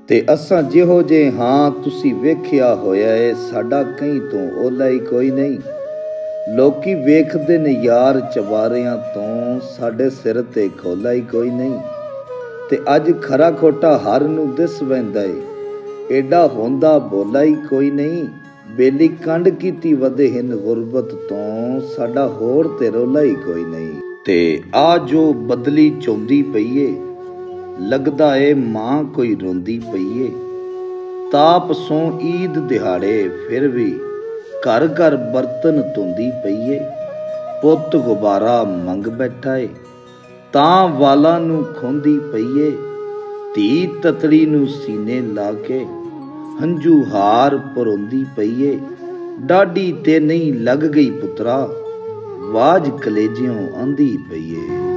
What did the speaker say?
ਤੇ ਅਸਾਂ ਜਿਹੋ ਜੇ ਹਾਂ ਤੁਸੀਂ ਵੇਖਿਆ ਹੋਇਆ ਏ, ਸਾਡਾ ਕहीं ਤੋਂ ਓਲਾ ਹੀ ਕੋਈ ਨਹੀਂ। ਲੋਕੀ ਵੇਖਦੇ ਨੇ ਯਾਰ ਚਵਾਰਿਆਂ ਤੋਂ, ਸਾਡੇ ਸਿਰ ਤੇ ਖੋਲਾ ਹੀ ਕੋਈ ਨਹੀਂ। ਤੇ ਅੱਜ ਖਰਾ ਖੋਟਾ ਹਰ ਨੂੰ ਦਿਸ ਵਹਿੰਦਾ ਏ, ਏਡਾ ਹੁੰਦਾ ਬੋਲਾ ਹੀ ਕੋਈ ਨਹੀਂ। ਬੇਲੀ ਕੰਡ ਕੀਤੀ ਵਧੇਹਿਨ ਗੁਰਬਤ ਤੋਂ, ਸਾਡਾ ਹੋਰ ਤੇ ਰੋਲਾ ਹੀ ਕੋਈ ਨਹੀਂ। ਤੇ ਆ ਜੋ ਬਦਲੀ ਚੌਂਦੀ ਪਈ ਏ, ਲੱਗਦਾ ਏ ਮਾਂ ਕੋਈ ਰੋਂਦੀ ਪਈ ਏ। ਤਾਪ ਸੋਂ ਈਦ ਦਿਹਾੜੇ ਫਿਰ ਵੀ ਘਰ ਘਰ ਬਰਤਨ ਧੋਂਦੀ ਪਈ ਏ। ਪੁੱਤ ਗੁਬਾਰਾ ਮੰਗ ਬੈਠਾ ਏ, ਤਾਂ ਵਾਲਾਂ ਨੂੰ ਖੋਂਦੀ ਪਈ ਏ। ਧੀ ਤਤੜੀ ਨੂੰ ਸੀਨੇ ਲਾ ਕੇ ਹੰਝੂ ਹਾਰ ਪਰੋਂਦੀ ਪਈ ਏ। ਡਾਢੀ ਤੇ ਨਹੀਂ ਲੱਗ ਗਈ ਪੁੱਤਰਾ, ਵਾਜ ਕਲੇਜਿਓਂ ਆਂਦੀ ਪਈ ਏ।